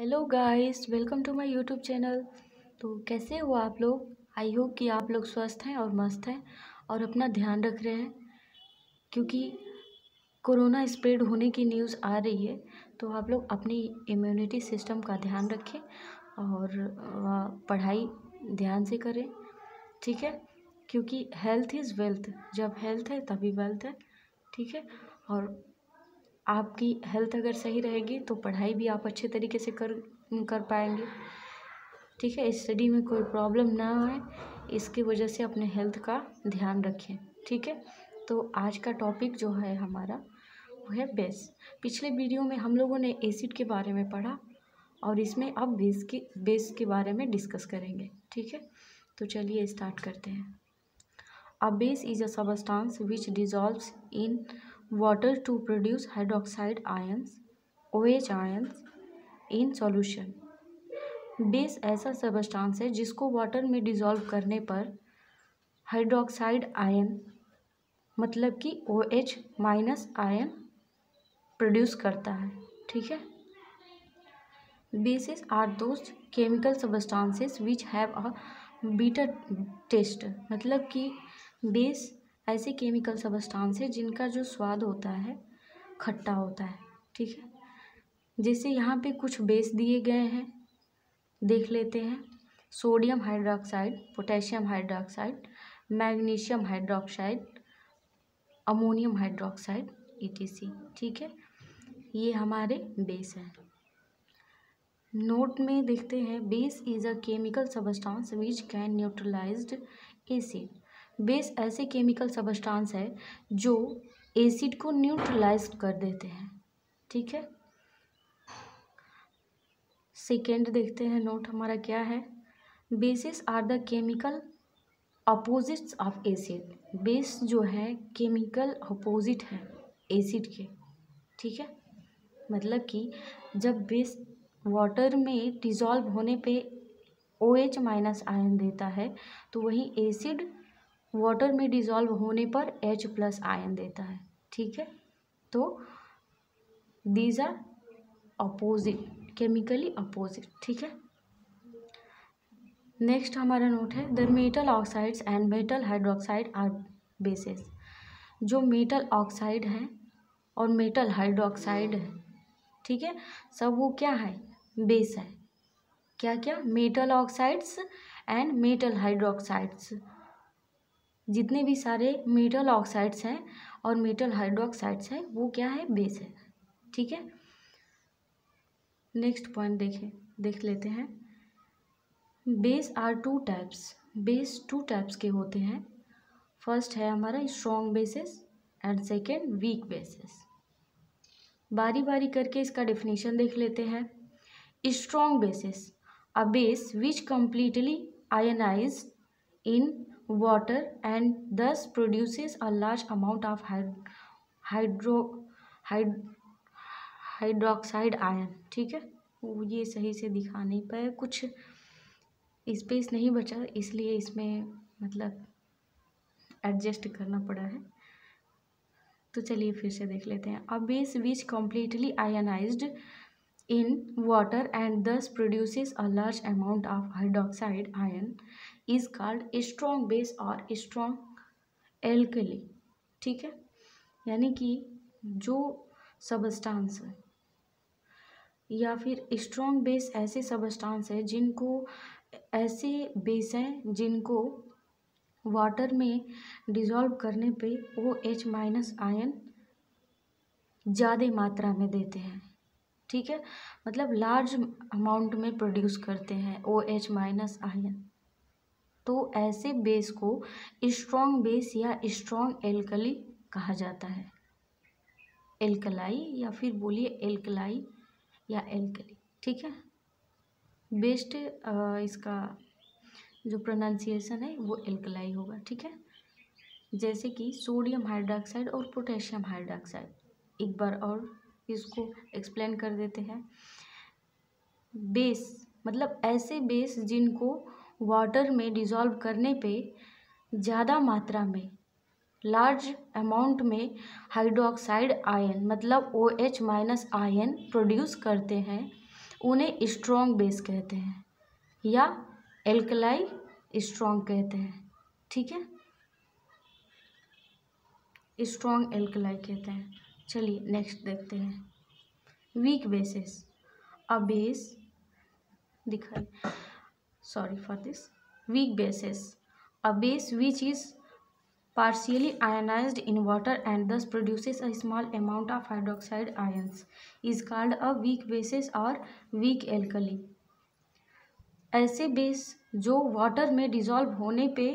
Hello guys, welcome to my YouTube channel. तो कैसे हो आप लोग? आई होप कि आप लोग स्वस्थ हैं और मस्त हैं और अपना ध्यान रख रहे हैं, क्योंकि कोरोना स्प्रेड होने की न्यूज़ आ रही है। तो आप लोग अपनी इम्यूनिटी सिस्टम का ध्यान रखें और पढ़ाई ध्यान से करें, ठीक है? क्योंकि हेल्थ इज़ वेल्थ, जब हेल्थ है तभी वेल्थ है, ठीक है? और आपकी हेल्थ अगर सही रहेगी तो पढ़ाई भी आप अच्छे तरीके से कर पाएंगे, ठीक है? स्टडी में कोई प्रॉब्लम ना आए, इसकी वजह से अपने हेल्थ का ध्यान रखें, ठीक है? तो आज का टॉपिक जो है हमारा वो है बेस। पिछले वीडियो में हम लोगों ने एसिड के बारे में पढ़ा और इसमें अब बेस के बारे में डिस्कस करेंगे, ठीक है? तो चलिए स्टार्ट करते हैं। A base is a substance which dissolves in water to produce hydroxide ions, OH ions, in solution. Base ऐसा सबस्टांस है जिसको वाटर में डिसॉल्व करने पर हाइड्रोक्साइड आयन मतलब कि OH माइनस आयन प्रोड्यूस करता है, ठीक है? Bases are those chemical substances which have a bitter taste, मतलब कि बेस ऐसे केमिकल सबस्टांस है जिनका जो स्वाद होता है खट्टा होता है, ठीक है? जैसे यहाँ पे कुछ बेस दिए गए हैं, देख लेते हैं। Sodium hydroxide, potassium hydroxide, magnesium hydroxide, ammonium hydroxide ETC, ठीक है? ये हमारे बेस हैं। नोट में देखते हैं, base is a chemical substance which can neutralised acid. Base ऐसे केमिकल सबस्टांस है जो एसिड को न्यूट्रलाइज कर देते हैं, ठीक है? सेकेंड देखते हैं, नोट हमारा क्या है। Bases are the chemical opposites of acid. Base जो है केमिकल अपोजिट है एसिड के, ठीक है? मतलब कि जब बेस वाटर में डिज़ोल्व होने पे OH माइनस आयन देता है, तो वहीं एसिड वाटर में डिज़ोल्व होने पर H प्लस आयन देता है, ठीक है? तो these are opposite, chemically opposite, ठीक है? नेक्स्ट हमारा नोट है, the metal oxides and metal hydroxide are bases. जो मेटल ऑक्साइड है और मेटल हाइड्रोक्साइड है, ठीक है, सब वो क्या है? बेस है। क्या क्या? Metal oxides and metal hydroxides. जितने भी सारे मेटल ऑक्साइड्स हैं और मेटल हाइड्रोक्साइड्स हैं वो क्या है? बेस है, ठीक है? नेक्स्ट पॉइंट देख लेते हैं। Base are two types. Base two types के होते हैं। फर्स्ट है हमारा strong bases and second weak bases. बारी बारी करके इसका डेफिनेशन देख लेते हैं। Strong bases, a base which completely ionized in water and thus produces a large amount of hydroxide ion, ठीक है? ये सही से दिखा नहीं पाए, कुछ स्पेस नहीं बचा, इसलिए इसमें मतलब एडजस्ट करना पड़ा है। तो चलिए फिर से देख लेते हैं। अ base which completely ionised in water and thus produces a large amount of hydroxide ion is called a strong base or strong alkali, ठीक है? यानी कि जो सबस्टांस है या फिर स्ट्रॉन्ग बेस ऐसे सबस्टांस है जिनको ऐसे बेस हैं जिनको वाटर में डिज़ोल्व करने पे OH माइनस आयन ज़्यादा मात्रा में देते हैं, ठीक है? मतलब लार्ज अमाउंट में प्रोड्यूस करते हैं OH माइनस आयन। तो ऐसे बेस को स्ट्रॉन्ग बेस या स्ट्रॉन्ग एल्कली कहा जाता है। एल्कलाई या फिर बोलिए एल्कलाई या एल्कली, ठीक है? बेस्ट इसका जो प्रोनाउंसिएशन है वो एल्कलाई होगा, ठीक है? जैसे कि सोडियम हाइड्रोक्साइड और पोटेशियम हाइड्रोक्साइड। एक बार और इसको एक्सप्लेन कर देते हैं। बेस मतलब ऐसे बेस जिनको वाटर में डिज़ोल्व करने पे ज़्यादा मात्रा में लार्ज अमाउंट में हाइड्रोक्साइड आयन मतलब OH माइनस आयन प्रोड्यूस करते हैं, उन्हें स्ट्रॉन्ग बेस कहते हैं या एल्कलाई स्ट्रॉन्ग कहते हैं। ठीक है, स्ट्रॉन्ग एल्कलाई कहते हैं। चलिए नेक्स्ट देखते हैं, वीक बेसिस। अ बेस दिखाई sorry for this weak bases, a base which is partially ionized in water and thus produces a small amount of hydroxide ions is called a weak basis or weak alkali। ऐसे base जो water में dissolve होने पे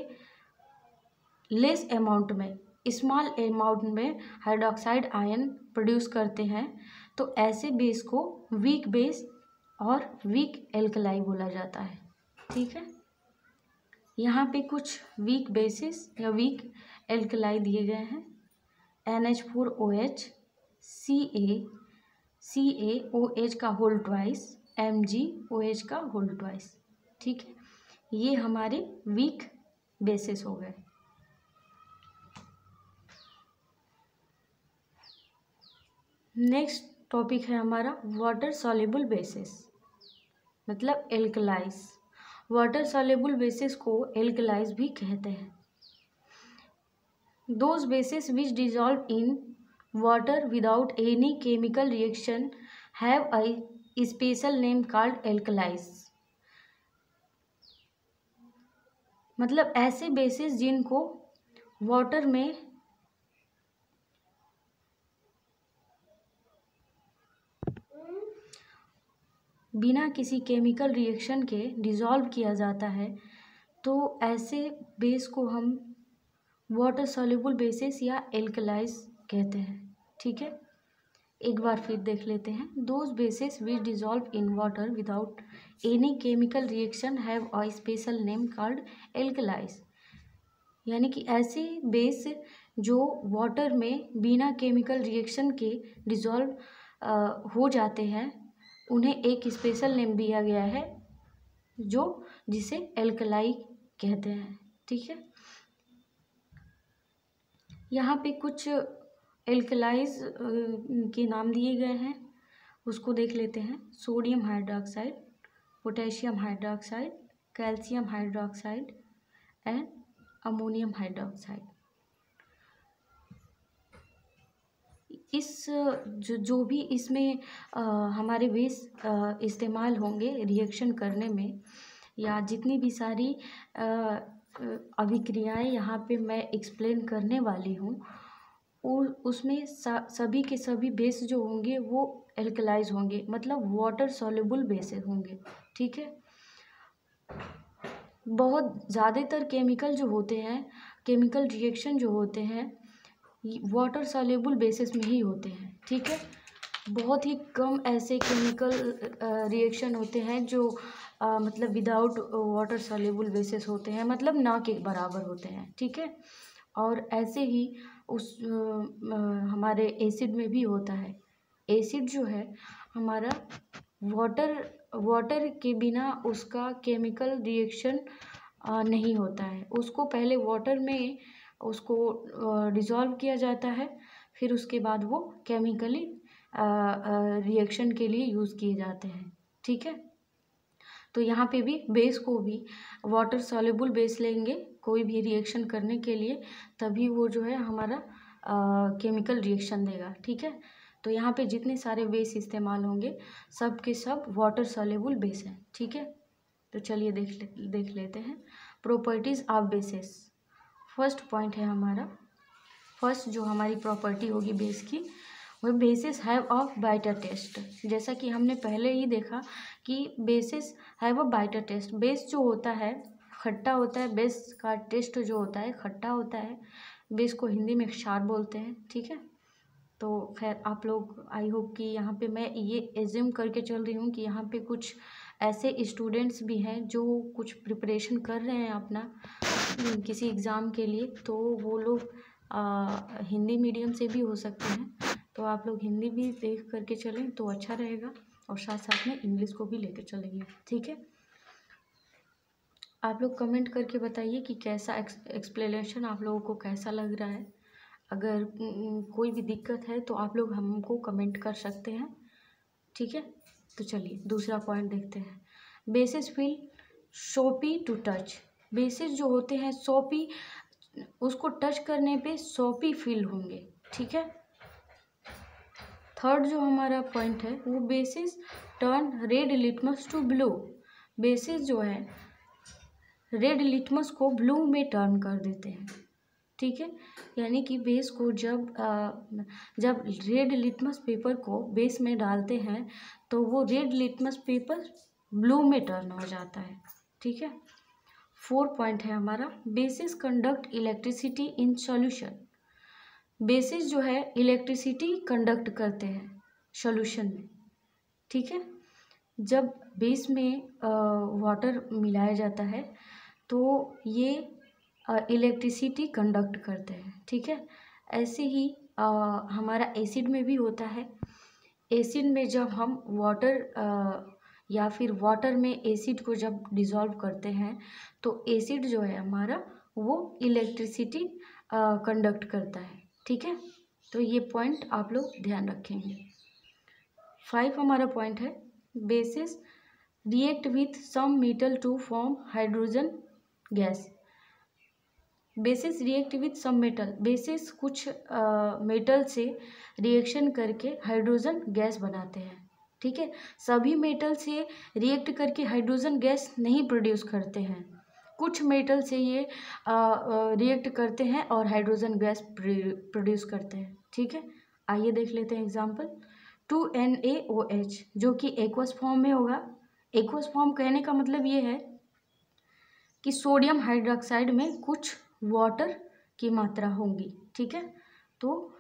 less amount में, small amount में hydroxide ion produce करते हैं, तो ऐसे बेस को वीक बेस और वीक एल्कलाई बोला जाता है। ठीक है, यहाँ पे कुछ वीक बेसिस या वीक एल्कलाई दिए गए हैं, NH4OH, CaOH का होल ट्वाइस, MgOH का होल ट्वाइस। ठीक है, ये हमारे वीक बेसिस हो गए। नेक्स्ट टॉपिक है हमारा वाटर सॉल्युबल बेसिस, मतलब एल्कलाइज। वाटर सॉल्युबल बेसिस को एल्कलाइज भी कहते हैं। Those bases which dissolve in water without any chemical reaction have a special name called alkalis. मतलब ऐसे बेसिस जिनको वाटर में बिना किसी केमिकल रिएक्शन के डिज़ोल्व किया जाता है, तो ऐसे बेस को हम वाटर सॉल्युबल बेसिस या एल्कलाइज कहते हैं। ठीक है, एक बार फिर देख लेते हैं, those bases which dissolve in water without any chemical reaction have a special name called alkalis. यानी कि ऐसे बेस जो वाटर में बिना केमिकल रिएक्शन के डिज़ोल्व हो जाते हैं, उन्हें एक स्पेशल नेम दिया गया है जिसे एल्कलाई कहते हैं। ठीक है, यहाँ पे कुछ एल्कलाइज के नाम दिए गए हैं, उसको देख लेते हैं। Sodium hydroxide, potassium hydroxide, calcium hydroxide and ammonium hydroxide. इस जो भी इसमें हमारे बेस इस्तेमाल होंगे रिएक्शन करने में, या जितनी भी सारी अभिक्रियाएं यहाँ पे मैं एक्सप्लेन करने वाली हूँ, उसमें सभी के सभी बेस जो होंगे वो एल्कलाइज होंगे, मतलब वाटर सॉल्युबल बेस होंगे। ठीक है, बहुत ज़्यादातर केमिकल जो होते हैं, केमिकल रिएक्शन जो होते हैं, वाटर सॉल्युबल बेसिस में ही होते हैं। ठीक है, बहुत ही कम ऐसे केमिकल रिएक्शन होते हैं जो मतलब विदाउट वाटर सॉल्युबल बेसिस होते हैं, मतलब ना के बराबर होते हैं। ठीक है, और ऐसे ही उस हमारे एसिड में भी होता है। एसिड जो है हमारा वाटर के बिना उसका केमिकल रिएक्शन नहीं होता है, उसको पहले वाटर में उसको डिज़ोल्व किया जाता है, फिर उसके बाद वो केमिकली रिएक्शन के लिए यूज़ किए जाते हैं। ठीक है, तो यहाँ पे भी बेस को भी वाटर सॉल्युबल बेस लेंगे कोई भी रिएक्शन करने के लिए, तभी वो जो है हमारा केमिकल रिएक्शन देगा। ठीक है, तो यहाँ पे जितने सारे बेस इस्तेमाल होंगे सब के सब वाटर सॉल्युबल बेस हैं। ठीक है, तो चलिए देख लेते हैं properties of basis. First point है हमारा, फर्स्ट जो हमारी प्रॉपर्टी होगी बेस की, वह bases have a bitter taste. जैसा कि हमने पहले ही देखा कि bases have a bitter taste. Base जो होता है खट्टा होता है, बेस का टेस्ट जो होता है खट्टा होता है। बेस को हिंदी में क्षार बोलते हैं। ठीक है, तो खैर आप लोग, आई होप कि यहाँ पे मैं ये एज्यूम करके चल रही हूँ कि यहाँ पे कुछ ऐसे स्टूडेंट्स भी हैं जो कुछ प्रिपरेशन कर रहे हैं अपना किसी एग्ज़ाम के लिए, तो वो लोग हिंदी मीडियम से भी हो सकते हैं, तो आप लोग हिंदी भी देख करके चलें तो अच्छा रहेगा, और साथ साथ में इंग्लिश को भी लेकर चलेंगे। ठीक है, आप लोग कमेंट करके बताइए कि कैसा एक्सप्लेनेशन आप लोगों को कैसा लग रहा है। अगर कोई भी दिक्कत है तो आप लोग हमको कमेंट कर सकते हैं। ठीक है, तो चलिए दूसरा पॉइंट देखते हैं। बेसिस फील सोपी टू टच। बेसिस जो होते हैं सोपी, उसको टच करने पे सोपी फील होंगे, ठीक है। थर्ड जो हमारा पॉइंट है वो bases turn red litmus to blue. Bases जो है रेड लिटमस को ब्लू में टर्न कर देते हैं, ठीक है। यानी कि बेस को जब रेड लिटमस पेपर को बेस में डालते हैं तो वो रेड लिटमस पेपर ब्लू में टर्न हो जाता है, ठीक है। 4 पॉइंट है हमारा basis conduct electricity in solution. Basis जो है इलेक्ट्रिसिटी कंडक्ट करते हैं सॉल्यूशन में, ठीक है। जब बेस में वाटर मिलाया जाता है तो ये इलेक्ट्रिसिटी कंडक्ट करते हैं, ठीक है। ऐसे ही हमारा एसिड में भी होता है। एसिड में जब हम वाटर या फिर वाटर में एसिड को जब डिज़ोल्व करते हैं तो एसिड जो है हमारा वो इलेक्ट्रिसिटी कंडक्ट करता है, ठीक है। तो ये पॉइंट आप लोग ध्यान रखेंगे। 5 हमारा पॉइंट है bases react with some metal to form hydrogen gas. Bases react with some metal, bases कुछ मेटल से रिएक्शन करके हाइड्रोजन गैस बनाते हैं, ठीक है। सभी मेटल से रिएक्ट करके हाइड्रोजन गैस नहीं प्रोड्यूस करते हैं, कुछ मेटल से ये रिएक्ट करते हैं और हाइड्रोजन गैस प्रोड्यूस करते हैं, ठीक है। आइए देख लेते हैं एग्जाम्पल। 2NaOH जो कि एक्वस फॉर्म में होगा। एक्वस फॉर्म कहने का मतलब ये है कि सोडियम हाइड्रोक्साइड में कुछ वाटर की मात्रा होगी, ठीक है। तो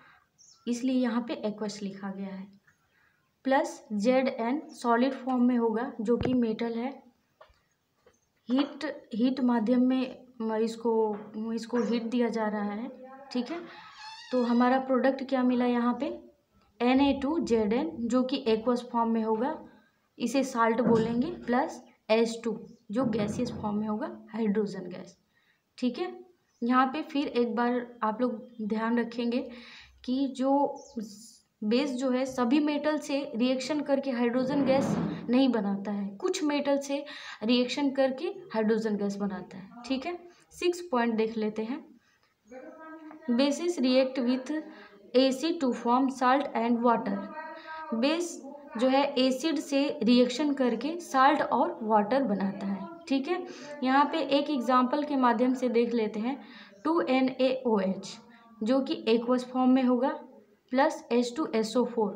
इसलिए यहाँ पे एक्वस लिखा गया है। प्लस Zn सॉलिड फॉर्म में होगा जो कि मेटल है। हीट माध्यम में इसको हीट दिया जा रहा है, ठीक है। तो हमारा प्रोडक्ट क्या मिला यहाँ पे Na2Zn जो कि एक्वस फॉर्म में होगा, इसे साल्ट बोलेंगे। प्लस H2 जो गैसियस फॉर्म में होगा, हाइड्रोजन गैस, ठीक है। यहाँ पे फिर एक बार आप लोग ध्यान रखेंगे कि जो बेस जो है सभी मेटल से रिएक्शन करके हाइड्रोजन गैस नहीं बनाता है, कुछ मेटल से रिएक्शन करके हाइड्रोजन गैस बनाता है, ठीक है। 6 पॉइंट देख लेते हैं। Bases react with acid to form salt and water. Base जो है एसिड से रिएक्शन करके साल्ट और वाटर बनाता है, ठीक है। यहाँ पे एक एग्जाम्पल के माध्यम से देख लेते हैं। 2NaOH जो कि एक्वस फॉर्म में होगा, प्लस H2SO4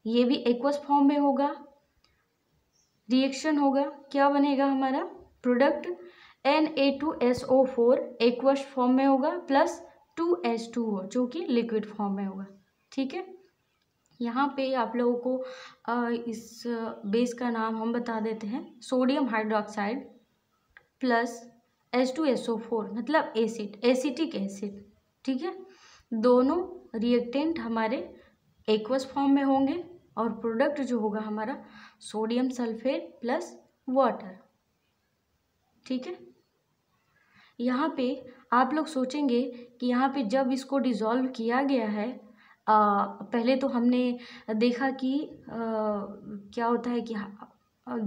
ये भी एक्वस फॉर्म में होगा। रिएक्शन होगा, क्या बनेगा हमारा प्रोडक्ट Na2SO4 एक्वस फॉर्म में होगा, प्लस 2H2O जो कि लिक्विड फॉर्म में होगा, ठीक है। यहाँ पे आप लोगों को इस बेस का नाम हम बता देते हैं, सोडियम हाइड्रोक्साइड प्लस H2SO4 मतलब एसिड, एसिटिक एसिड, ठीक है। दोनों रिएक्टेंट हमारे एक्वस फॉर्म में होंगे और प्रोडक्ट जो होगा हमारा सोडियम सल्फेट प्लस वाटर, ठीक है। यहाँ पे आप लोग सोचेंगे कि यहाँ पे जब इसको डिज़ोल्व किया गया है, पहले तो हमने देखा कि क्या होता है कि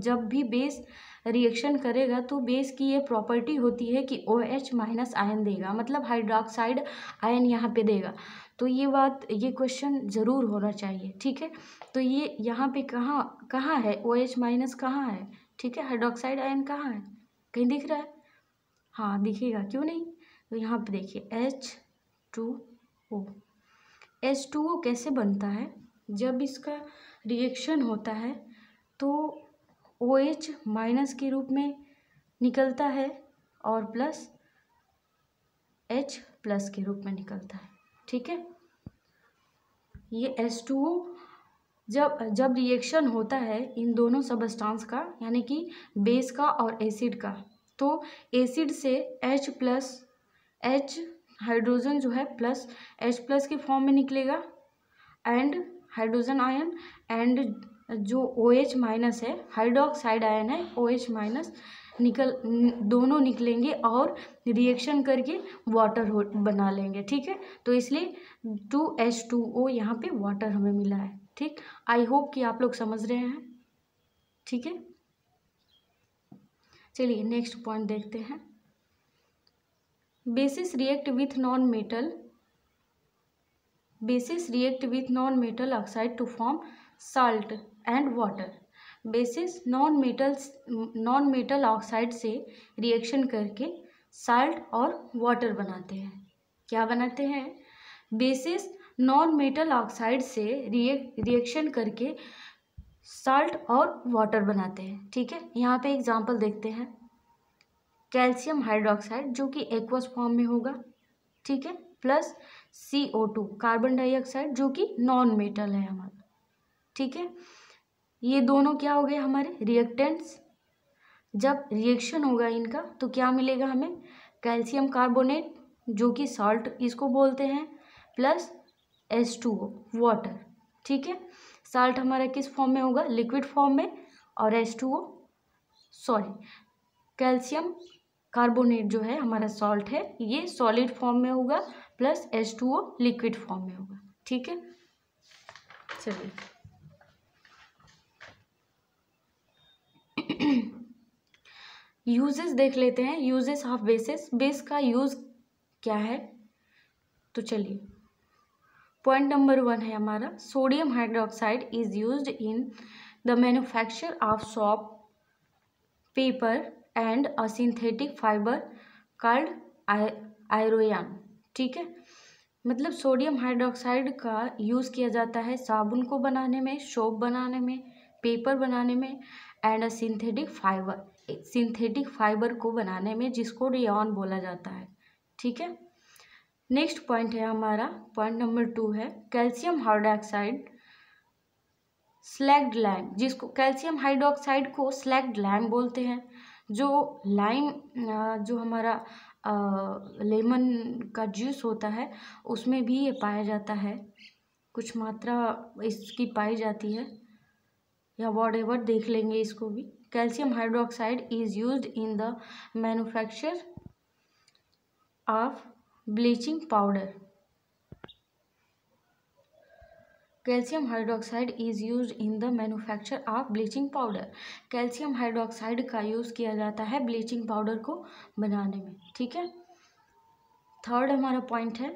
जब भी बेस रिएक्शन करेगा तो बेस की ये प्रॉपर्टी होती है कि OH माइनस आयन देगा, मतलब हाइड्रोक्साइड आयन यहाँ पे देगा। तो ये क्वेश्चन ज़रूर होना चाहिए, ठीक है। तो ये यहाँ पे कहाँ है OH माइनस, कहाँ है, ठीक है। हाइड्रोक्साइड आयन कहाँ है, कहीं दिख रहा है? हाँ दिखेगा, क्यों नहीं। तो यहाँ पे देखिए H2O। H2O कैसे बनता है, जब इसका रिएक्शन होता है तो OH माइनस के रूप में निकलता है और प्लस H प्लस के रूप में निकलता है, ठीक है। ये H2O जब रिएक्शन होता है इन दोनों सबस्टांस का, यानी कि बेस का और एसिड का, तो एसिड से H हाइड्रोजन जो है प्लस H प्लस के फॉर्म में निकलेगा एंड हाइड्रोजन आयन, एंड जो OH माइनस है हाइड्रोक्साइड आयन है OH माइनस दोनों निकलेंगे और रिएक्शन करके वाटर बना लेंगे, ठीक है। तो इसलिए 2H2O यहाँ पे वाटर हमें मिला है, ठीक। आई होप कि आप लोग समझ रहे हैं। ठीक है। चलिए नेक्स्ट पॉइंट देखते हैं। Bases react with non metal oxide to form salt and water. Bases non metal oxide से रिएक्शन करके साल्ट और वाटर बनाते हैं। क्या बनाते हैं? बेसिस नॉन मेटल ऑक्साइड से रिएक्शन करके साल्ट और वाटर बनाते हैं। ठीक है, यहाँ पे एग्जांपल देखते हैं। कैल्शियम हाइड्रोक्साइड जो कि एक्वस फॉर्म में होगा, ठीक है, प्लस CO2 कार्बन डाइऑक्साइड जो कि नॉन मेटल है हमारा। ठीक है, ये दोनों क्या हो गए हमारे रिएक्टेंट्स। जब रिएक्शन होगा इनका तो क्या मिलेगा हमें? कैल्शियम कार्बोनेट जो कि सॉल्ट इसको बोलते हैं, प्लस H2O वाटर। ठीक है, साल्ट हमारा किस फॉर्म में होगा? लिक्विड फॉर्म में, और कैल्शियम कार्बोनेट जो है हमारा सॉल्ट है ये सॉलिड फॉर्म में होगा, प्लस H2O लिक्विड फॉर्म में होगा। ठीक है, चलिए यूजेस देख लेते हैं। यूजेस ऑफ बेसिस, बेस का यूज क्या है? तो चलिए पॉइंट नंबर 1 है हमारा, sodium hydroxide is used in the manufacture of soap, paper and a synthetic fibre called iron. ठीक है, मतलब सोडियम हाइड्रोक्साइड का यूज़ किया जाता है साबुन को बनाने में, सोप बनाने में, पेपर बनाने में, एंड अ सिंथेटिक फाइबर को बनाने में, जिसको रेयॉन बोला जाता है। ठीक है, नेक्स्ट पॉइंट है हमारा, पॉइंट नंबर 2 है कैल्शियम हाइड्रोक्साइड स्लैग्ड लाइम, जिसको कैल्शियम हाइड्रोक्साइड को स्लैग्ड लाइम बोलते हैं। जो लाइम जो हमारा लेमन का जूस होता है उसमें भी ये पाया जाता है, कुछ मात्रा इसकी पाई जाती है, या व्हाटएवर देख लेंगे इसको भी। Calcium hydroxide is used in the manufacture of bleaching powder. Calcium hydroxide is used in the manufacture of bleaching powder. Calcium hydroxide का यूज़ किया जाता है ब्लीचिंग पाउडर को बनाने में। ठीक है, थर्ड हमारा पॉइंट है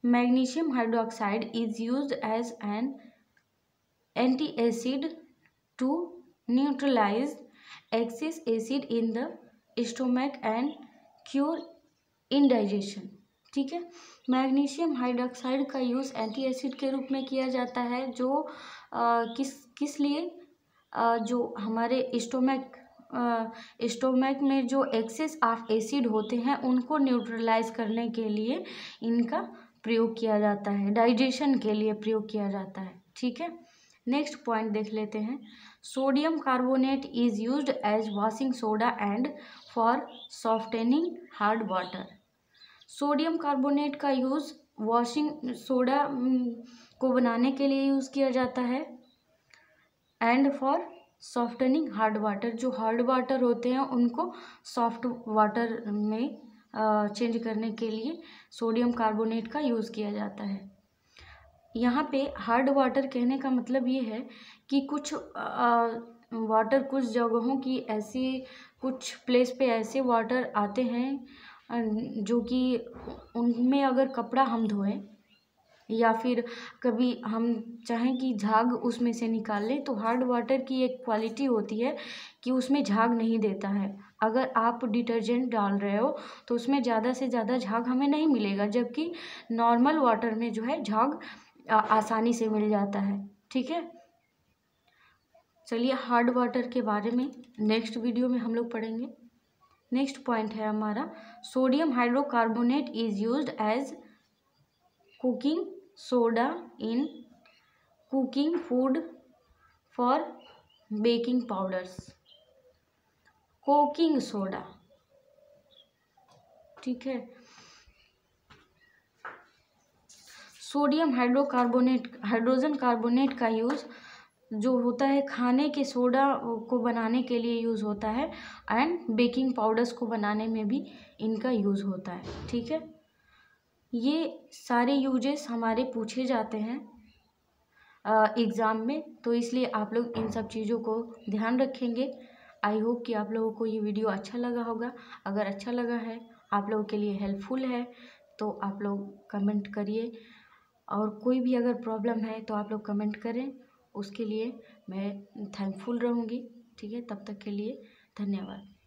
magnesium hydroxide is used as an anti acid to neutralise excess acid in the stomach and cure indigestion. ठीक है, मैग्नीशियम हाइड्रोक्साइड का यूज़ एंटी एसिड के रूप में किया जाता है, जो किस लिए? जो हमारे स्टोमक में जो एक्सेस ऑफ एसिड होते हैं उनको न्यूट्रलाइज करने के लिए इनका प्रयोग किया जाता है, डाइजेशन के लिए प्रयोग किया जाता है। ठीक है, नेक्स्ट पॉइंट देख लेते हैं। Sodium carbonate is used as washing soda and for softening hard water. Sodium carbonate का यूज़ वॉशिंग सोडा को बनाने के लिए यूज़ किया जाता है, and for softening hard water, जो हार्ड वाटर होते हैं उनको सॉफ्ट वाटर में चेंज करने के लिए सोडियम कार्बोनेट का यूज़ किया जाता है। यहाँ पे हार्ड वाटर कहने का मतलब ये है कि कुछ वाटर, कुछ जगहों की ऐसी, कुछ प्लेस पे ऐसे वाटर आते हैं जो कि उनमें अगर कपड़ा हम धोएं या फिर कभी हम चाहें कि झाग उसमें से निकाल लें, तो हार्ड वाटर की एक क्वालिटी होती है कि उसमें झाग नहीं देता है। अगर आप डिटर्जेंट डाल रहे हो तो उसमें ज़्यादा से ज़्यादा झाग हमें नहीं मिलेगा, जबकि नॉर्मल वाटर में जो है झाग आसानी से मिल जाता है। ठीक है, चलिए हार्ड वाटर के बारे में नेक्स्ट वीडियो में हम लोग पढ़ेंगे। नेक्स्ट पॉइंट है हमारा sodium hydrocarbonate is used as cooking soda in cooking food for baking powders. Cooking soda, ठीक है, सोडियम हाइड्रोजन कार्बोनेट का यूज़ जो होता है खाने के सोडा को बनाने के लिए यूज़ होता है, एंड बेकिंग पाउडर्स को बनाने में भी इनका यूज़ होता है। ठीक है, ये सारे यूजेस हमारे पूछे जाते हैं एग्ज़ाम में, तो इसलिए आप लोग इन सब चीज़ों को ध्यान रखेंगे। आई होप कि आप लोगों को ये वीडियो अच्छा लगा होगा। अगर अच्छा लगा है, आप लोगों के लिए हेल्पफुल है, तो आप लोग कमेंट करिए, और कोई भी अगर प्रॉब्लम है तो आप लोग कमेंट करें, उसके लिए मैं थैंकफुल रहूँगी। ठीक है, तब तक के लिए धन्यवाद।